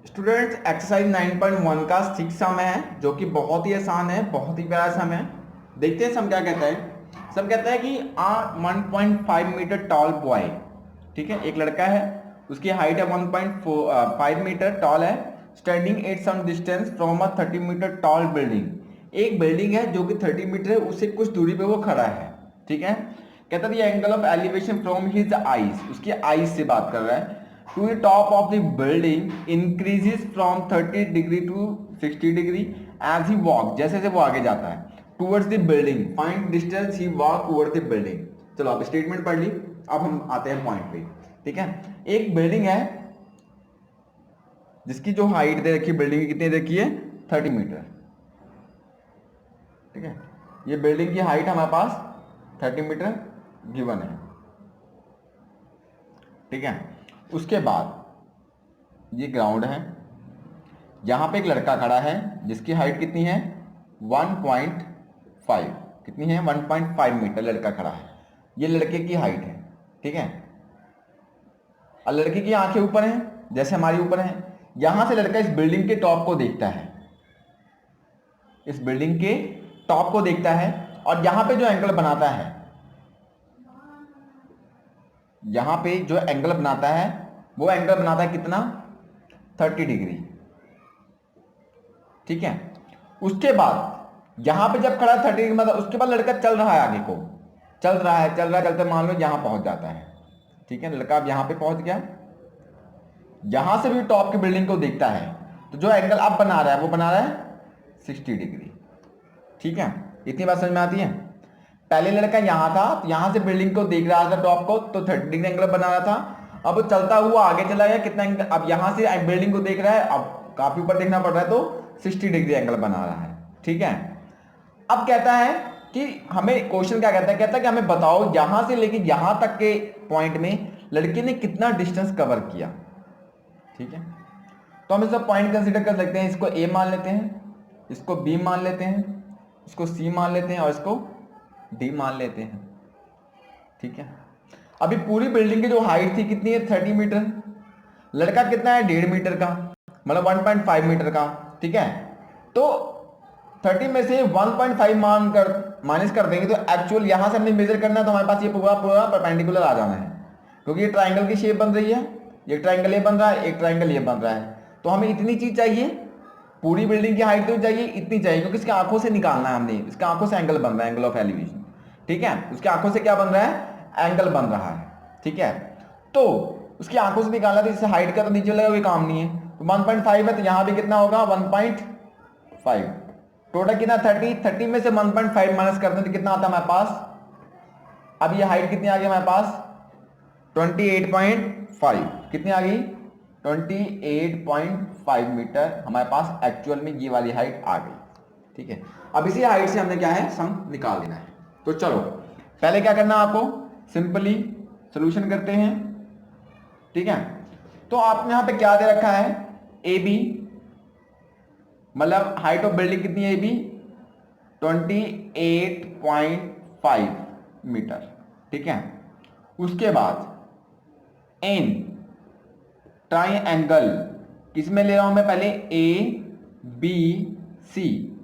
Students exercise 9.1 का 6 सम है जो कि बहुत ही आसान है, बहुत ही प्यारा सम है। देखते हैं सम क्या कहता है। सम कहता है कि 1.5 मीटर टॉल बॉय, ठीक है, एक लड़का है, उसकी हाइट है 1.5 मीटर टॉल है, standing at some distance from a 30 metre tall building. एक बिल्डिंग है जो कि 30 मीटर है, उससे कुछ दूरी पे वो खड़ा है, ठीक है। कहता है angle of elevation from his eyes, उसकी आईज से बात कर रहा है, to the top of the building increases from 30 degree to 60 degree as he walk, जैसे जैसे वो आगे जाता है towards the building, find distance he walk towards the building. चलो आप स्टेटमेंट पढ़ ली, अब हम आते हैं पॉइंट पे, ठीक है। एक बिल्डिंग है जिसकी जो हाइट दे रखी है, बिल्डिंग की कितनी दे रखी है, 30 मीटर, ठीक है। ये बिल्डिंग की हाइट हमारे पास 30 मीटर गिवन है, ठीक है। उसके बाद ये ग्राउंड है, यहां पे एक लड़का खड़ा है जिसकी हाइट कितनी है 1.5, कितनी है 1.5 मीटर लड़का खड़ा है, ये लड़के की हाइट है, ठीक है। और लड़के की आंखें ऊपर हैं जैसे हमारी ऊपर हैं। यहां से लड़का इस बिल्डिंग के टॉप को देखता है, इस बिल्डिंग के टॉप को देखता है, और यहां पे जो एंगल बनाता है, यहां पे जो एंगल बनाता है वो एंगल बनाता है कितना, 30 डिग्री, ठीक है। उसके बाद यहां पे जब खड़ा 30 डिग्री मतलब उसके बाद लड़का चल रहा है, आगे को चल रहा है, चलते मान लो यहां पहुंच जाता है, ठीक है। लड़का अब यहां पे पहुंच गया, यहां से भी टॉप की बिल्डिंग को देखता है, तो जो एंगल अब बना रहा है वो बना रहा है 60 डिग्री, ठीक है। इतनी बात समझ में आती है। पहले लड़का यहां था, तो यहां से बिल्डिंग को देख रहा था टॉप को, तो 30 डिग्री एंगल बना रहा था। अब वो चलता हुआ आगे चला गया, कितना एंगल, अब यहां से बिल्डिंग को देख रहा है, अब काफी ऊपर देखना पड़ रहा है, तो 60 डिग्री एंगल बना रहा है, ठीक है। अब कहता है कि हमें क्वेश्चन क्या कहता है, कहता है कि हमें बताओ यहां से लेके यहां तक के पॉइंट में लड़के ने कितना डिस्टेंस कवर किया, ठीक है। तो हम इसका पॉइंट कंसीडर कर सकते हैं, इसको ए मान लेते हैं, इसको बी मान लेते हैं, इसको सी मान लेते हैं और इसको डी मान लेते हैं, ठीक है। अभी पूरी बिल्डिंग की जो हाइट थी कितनी है 30 मीटर, लड़का कितना है 1.5 मीटर का, मतलब 1.5 मीटर का, ठीक है। तो 30 में से 1.5 माइनस कर देंगे, तो एक्चुअल यहां से हमने मेजर करना है, तो हमारे पास ये पूरा पूरा परपेंडिकुलर आ जाना है, क्योंकि ये ट्राइंगल की शेप बन रही है, ये ट्राइंगल ये बन रहा है, एक ट्राइंगल ये बन रहा है, तो हमें इतनी चीज चाहिए, पूरी बिल्डिंग की हाइट तो चाहिए, इतनी चाहिए, क्योंकि इसकी आंखों से निकालना है हमने, इसके आंखों से एंगल बन रहा है, एंगल ऑफ एलिवेशन, ठीक है। उसकी आंखों से क्या बन रहा है, एंगल बन रहा है, ठीक है। तो उसकी आंखों से निकालना, तो इससे हाइट का तो नीचे लगा कोई काम नहीं है, तो 1.5 है, तो यहां भी कितना होगा 1.5, टोटल कितना 30 में से 1.5 माइनस करते हैं तो कितना आता है हमारे पास, अब ये हाइट कितनी आ गई हमारे पास 28.5, कितनी आ गई 28.5 मीटर हमारे पास एक्चुअल में ये वाली हाइट आ गई, ठीक है। अब इसी हाइट से हमने क्या है सम निकाल देना है। तो चलो पहले क्या करना है आपको, सिंपली सॉल्यूशन करते हैं, ठीक है। तो आपने यहां पे क्या दे रखा है, ए बी, मतलब हाइट ऑफ बिल्डिंग कितनी है, ए बी 28.5 मीटर, ठीक है। उसके बाद एन ट्राइंगल किसमें ले रहा हूं मैं, पहले ए बी सी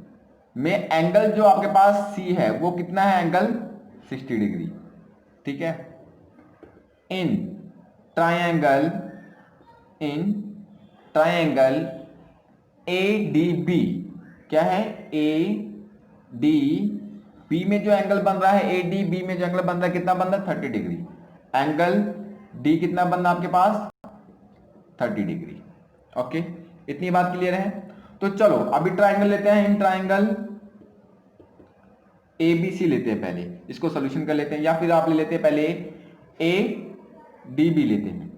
में एंगल जो आपके पास सी है वो कितना है, एंगल 60 डिग्री, ठीक है। In triangle A D B, क्या है ए डी बी में जो एंगल बन रहा है, ए डी बी में जो एंगल बन रहा है कितना बन रहा है 30 डिग्री, एंगल डी कितना बन रहा है आपके पास 30 डिग्री, ओके। इतनी बात क्लियर है। तो चलो अभी ट्राइंगल लेते हैं, इन ट्राइंगल ए बी सी लेते हैं, पहले इसको सोल्यूशन कर लेते हैं, या फिर आप ले लेते हैं पहले ए डी बी लेते हैं,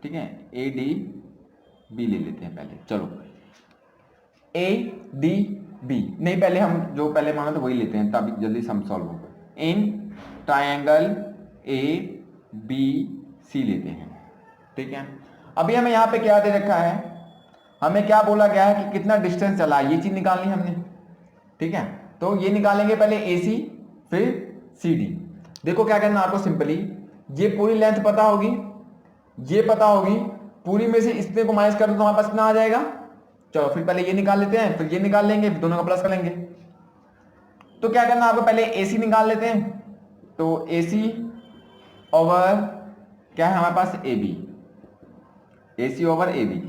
ठीक है, ए डी बी ले लेते हैं पहले। चलो ए डी बी नहीं, पहले हम जो पहले माना था वही लेते हैं तभी जल्दी सम सॉल्व होगा। इन ट्राइंगल ए बी सी लेते हैं, ठीक है। अभी हमें यहां पे क्या दे रखा है, हमें क्या बोला गया है कि कितना डिस्टेंस चला, ये चीज निकालनी हमने, ठीक है। तो ये निकालेंगे पहले ए सी फिर सी डी। देखो क्या करना आपको, सिंपली ये पूरी लेंथ पता होगी, ये पता होगी, पूरी में से इतने को माइनस कर दो तो हमारे पास कितना आ जाएगा। चलो फिर पहले ये निकाल लेते हैं, फिर ये निकाल लेंगे, फिर दोनों का प्लस कर लेंगे। तो क्या करना आपको, पहले AC निकाल लेते हैं। तो AC ओवर क्या है हमारे पास, AB। AC over AB।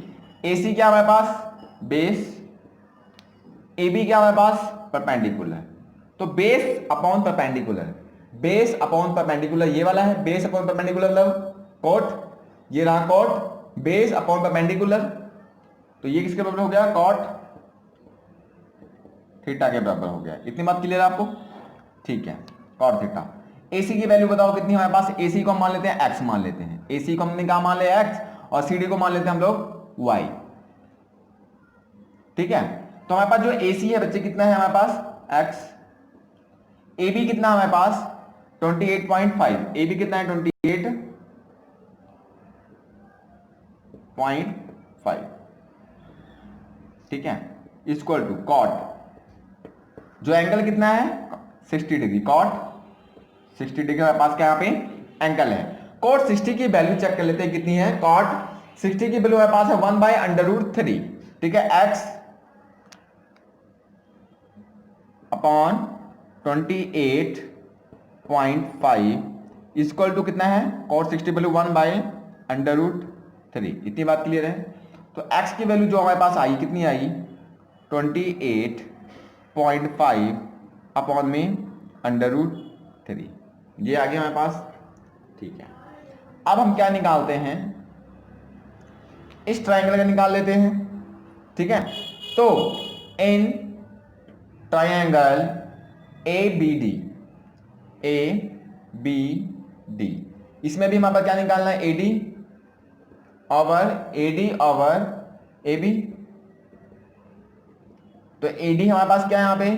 AC क्या हमारे पास, बेस। AB क्या हमारे पास, परपेंडिकुलर। तो base upon perpendicular, base upon perpendicular ये वाला है, बेस अपॉन परपेंडिकुलर मतलब कॉट, ये रहा कॉट, बेस अपॉन परपेंडिकुलर। तो ये किसके बराबर हो गया, कॉट थीटा के बराबर हो गया। इतनी बात क्लियर है आपको, ठीक है। Cot theta. AC की वैल्यू बताओ कितनी हमारे पास, AC को हम मान लेते हैं x मान लेते हैं, AC को हमने क्या मान लिया x, और CD को मान लेते हैं हम लोग y। ठीक है, तो हमारे पास जो AC है बच्चे कितना है हमारे पास x, AB कितना हमारे पास 28.5, AB कितना है 28.5, ठीक है, इक्वल टू कॉट, जो एंगल कितना है 60 डिग्री, कॉट 60 डिग्री हमारे पास क्या यहाँ पे एंगल है। कॉट 60 की वैल्यू चेक कर लेते हैं कितनी है, कॉट 60 की वैल्यू हमारे पास है 1/√3, ठीक है, x अपॉन 28.5 इक्वल टू कितना है, कॉट 60 वैल्यू 1/√3। इतनी बात क्लियर है। तो x की वैल्यू जो हमारे पास आई कितनी आई 28.5 अपॉन में √3, ये आ गया हमारे पास, ठीक है। अब हम क्या निकालते हैं, इस ट्रायंगल का निकाल लेते हैं, ठीक है। तो इन ट्रायंगल ABD, ABD इसमें भी हमारे पास क्या निकालना है, AD ओवर AB। तो AD हमारे पास क्या है यहाँ पे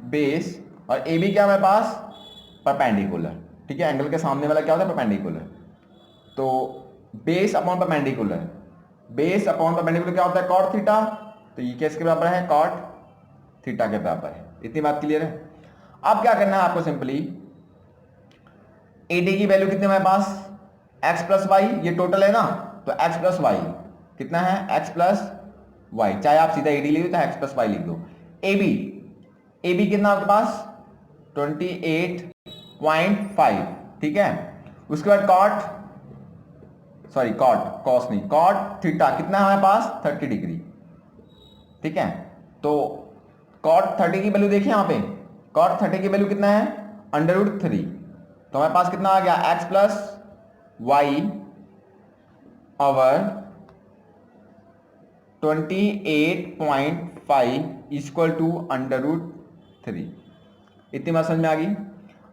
बेस, और AB क्या हमारे पास परपेंडिकुलर, ठीक है, एंगल के सामने वाला क्या होता है परपेंडिकुलर। तो base upon perpendicular, base upon perpendicular क्या होता है कॉट थीटा, तो ये किसके बराबर है कॉट थीटा के बराबर है। इतनी बात क्लियर है। अब क्या करना है आपको, सिंपली AD की वैल्यू कितने हमारे पास x प्लस वाई, ये टोटल है ना, तो x प्लस वाई कितना है, x प्लस वाई, चाहे आप सीधा AD लिख दो चाहे x प्लस वाई लिख दो। AB कितना आपके पास 28.5, ठीक है। उसके बाद कॉस नहीं, कॉट थीटा कितना है हमारे पास 30 डिग्री, ठीक है। तो कॉट 30 की वैल्यू देखिए यहाँ पे, कॉट 30 की वैल्यू कितना है √3, तो हमारे पास कितना आ गया x plus y over 28.5 equal to √3। इतनी बात समझ में आ गई।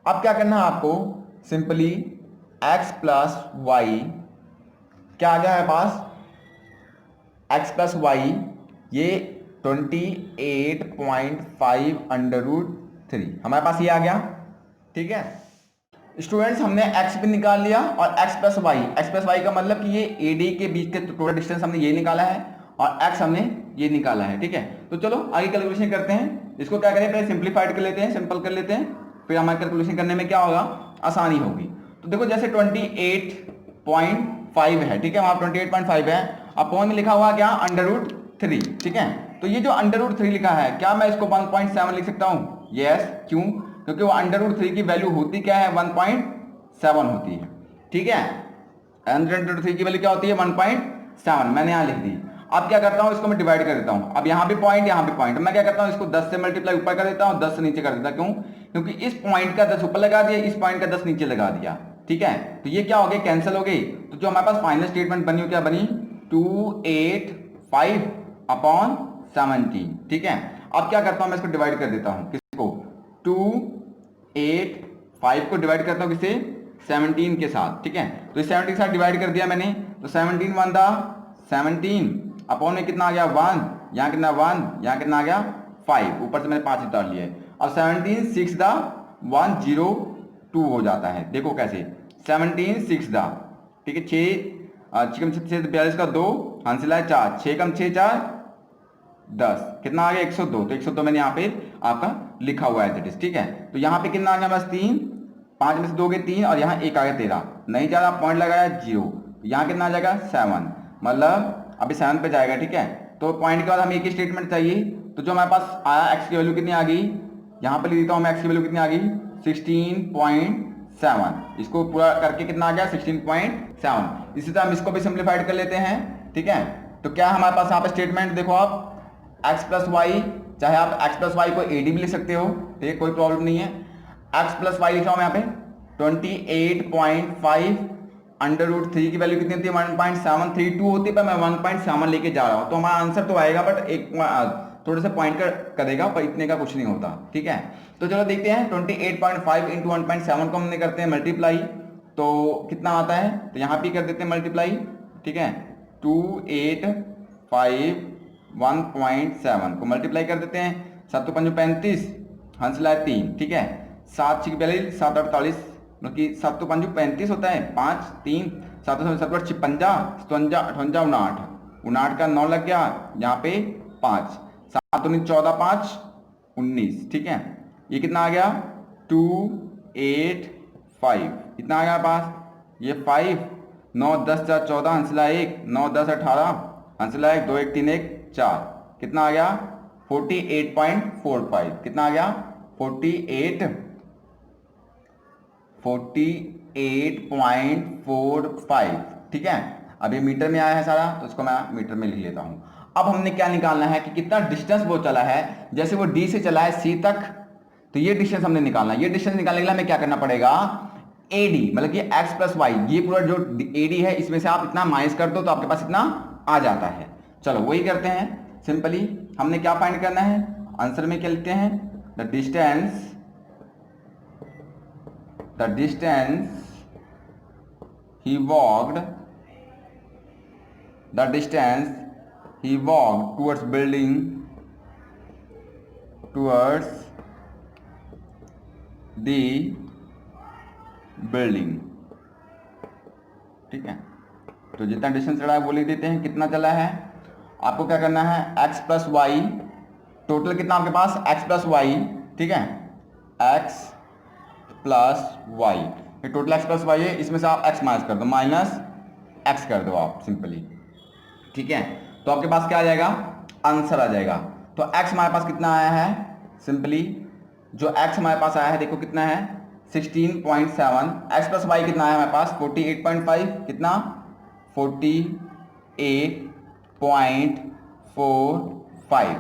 अब क्या करना है आपको, सिंपली x प्लस वाई क्या आ गया हमारे पास, x प्लस वाई ये 28.5 √3 हमारे पास ये आ गया, ठीक है। स्टूडेंट्स हमने x भी निकाल लिया और x प्लस वाई का मतलब कि ये AD के बीच के टोटल डिस्टेंस हमने ये निकाला है और x हमने ये निकाला है, ठीक है। तो चलो आगे कैलकुलेशन करते हैं। इसको क्या करें, पहले सिंप्लीफाइड कर लेते हैं, सिंपल कर लेते हैं, फिर हमारे कैलकुलेशन करने में क्या होगा आसानी होगी। तो देखो जैसे 28.5 है, ठीक है, वहां 28.5 है, अपॉन में लिखा हुआ क्या √3, ठीक है। तो ये जो √3 लिखा है, क्या मैं इसको 1.7 लिख सकता हूँ, यस, क्यों, क्योंकि वो √3 की वैल्यू होती क्या है 1.7 होती है, ठीक है। √3 की वैल्यू क्या होती है 1.7, मैंने यहाँ लिख दी। अब क्या करता हूँ, इसको मैं डिवाइड कर देता हूँ, अब यहाँ पे पॉइंट यहाँ पे पॉइंट, मैं क्या करता हूँ इसको 10 से मल्टीप्लाई ऊपर कर देता हूँ, 10 से नीचे कर देता, क्यों, क्योंकि इस पॉइंट का 10 ऊपर लगा दिया, इस पॉइंट का 10 नीचे लगा दिया, ठीक है। तो ये क्या हो गया, कैंसिल हो गई। तो जो हमारे पास फाइनल स्टेटमेंट बनी, क्या बनी 285 अपॉन 17, ठीक है। अब क्या करता हूँ, मैं इसको डिवाइड कर देता हूँ, किसको 285 को डिवाइड करता हूँ किससे 17 के साथ, ठीक है। तो इस 17 के साथ डिवाइड कर दिया मैंने, तो 17 1 दा 17 अपॉन में कितना आ गया 1, यहाँ कितना 1, यहाँ कितना आ गया 5, ऊपर से मैंने 5 उतार लिया है। अब 17 6 दा 102 हो जाता है, देखो कैसे 17 6 दा, ठीक है, 6 कम 6 42 का 2 हासिल है 4, 6 कम 6 4 10, कितना आ गया 102। तो 102 मैंने यहाँ पे आपका लिखा हुआ है, ठीक है। तो यहाँ पे कितना आ गया बस 3, 5 में से 2 गए 3 और यहाँ 1 आ गया 13, नहीं ज़्यादा पॉइंट लगाया 0, तो यहाँ कितना आ जाएगा 7, मतलब अभी 7 पे जाएगा, ठीक है। तो पॉइंट के बाद हमें एक ही स्टेटमेंट चाहिए, तो जो हमारे पास आया एक्स की वैल्यू कितनी आ गई, यहाँ पे लिख देता हूँ मैं, एक्स की वैल्यू कितनी आ गई 16.7। इसको पूरा करके कितना आ गया 16.7। इसी तरह हम इसको भी सिंप्लीफाइड कर लेते हैं, ठीक है। तो क्या हमारे पास यहाँ पे स्टेटमेंट देखो आप, एक्स प्लस वाई, चाहे आप एक्स प्लस वाई को एडी भी लिख सकते हो, ठीक है, कोई प्रॉब्लम नहीं है। एक्स प्लस वाई लिख रहा हूँ यहाँ पे 28.5 अंडर रूट 3 की वैल्यू कितनी होती है 1.732 होती है, पर मैं 1.7 लेके जा रहा हूँ, तो हमारा आंसर तो आएगा, बट एक थोड़े से पॉइंट करेगा, पर इतने का कुछ नहीं होता, ठीक है। तो चलो देखते हैं 28.5 इंटू 1.7 को हमने करते हैं मल्टीप्लाई, तो कितना आता है, तो यहाँ पे कर देते हैं मल्टीप्लाई, ठीक है। 285 1.7 को मल्टीप्लाई कर देते हैं, 7 5 35, हंस लाए 3, ठीक है। 7 6 42 7 48, मतलब कि 7 तो 5 35 होता है, 5 3 7 7 56 57 58 59 का 9 लग गया यहाँ पे 5, 7 19 14 5 19, ठीक है। ये कितना आ गया 285, इतना आ गया पास, ये 5 9 10 4 14 हंसला 1 9 10 18 हंसला 1 2 1 3 1 4, कितना आ गया 48.45, कितना आ गया 48.45, ठीक है। अब ये मीटर में आया है सारा, तो इसको मैं मीटर में लिख लेता हूं। अब हमने क्या निकालना है कि कितना डिस्टेंस वो चला है, जैसे वो डी से चला है सी तक, तो ये डिस्टेंस हमने निकालना है। ये डिस्टेंस निकालने के लिए हमें क्या करना पड़ेगा, एडी मतलब कि एक्स प्लस वाई, ये पूरा जो एडी है इसमें से आप इतना माइनस कर दो तो आपके पास इतना आ जाता है। चलो वही करते हैं सिंपली। हमने क्या फाइंड करना है, आंसर में क्या लिखते हैं, the distance he walked towards the building, ठीक है। तो जितना डिस्टेंस चला है वो लिख देते हैं, कितना चला है। आपको क्या करना है, x प्लस वाई, टोटल कितना आपके पास x प्लस वाई, ठीक है, x प्लस वाई, ये टोटल x प्लस वाई है, इसमें से आप x माइनस कर दो, माइनस x कर दो आप सिंपली, ठीक है। तो आपके पास क्या आ जाएगा, आंसर आ जाएगा। तो x हमारे पास कितना आया है, सिंपली जो x हमारे पास आया है देखो कितना है 16.7, x प्लस वाई कितना है हमारे पास 48.5, कितना 48.45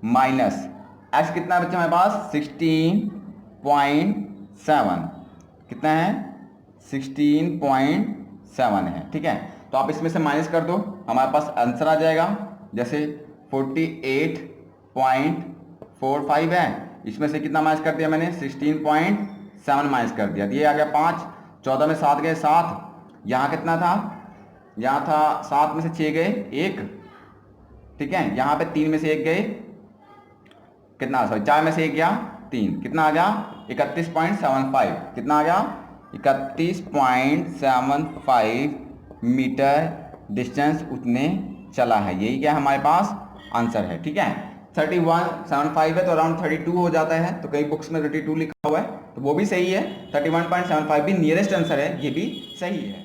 माइनस x कितना बच्चा हमारे पास 16.7, कितना है 16.7 है, ठीक है। तो आप इसमें से माइनस कर दो, हमारे पास आंसर आ जाएगा। जैसे 48.45 है, इसमें से कितना माइनस कर दिया मैंने 16.7 माइनस कर दिया, ये आ गया 5, 14 में 7 गए 7, यहाँ कितना था, यहाँ था 7 में से 6 गए 1, ठीक है। यहाँ पे 3 में से 1 गए, कितना सॉरी 4 में से 1 गया 3, कितना आ गया 31.75, कितना आ गया 31.75 मीटर डिस्टेंस उतने चला है, यही क्या हमारे पास आंसर है, ठीक है। 31.75 है तो अराउंड 32 हो जाता है, तो कई बुक्स में 32 लिखा हुआ है, तो वो भी सही है। 31.75 भी नियरेस्ट आंसर है, ये भी सही है।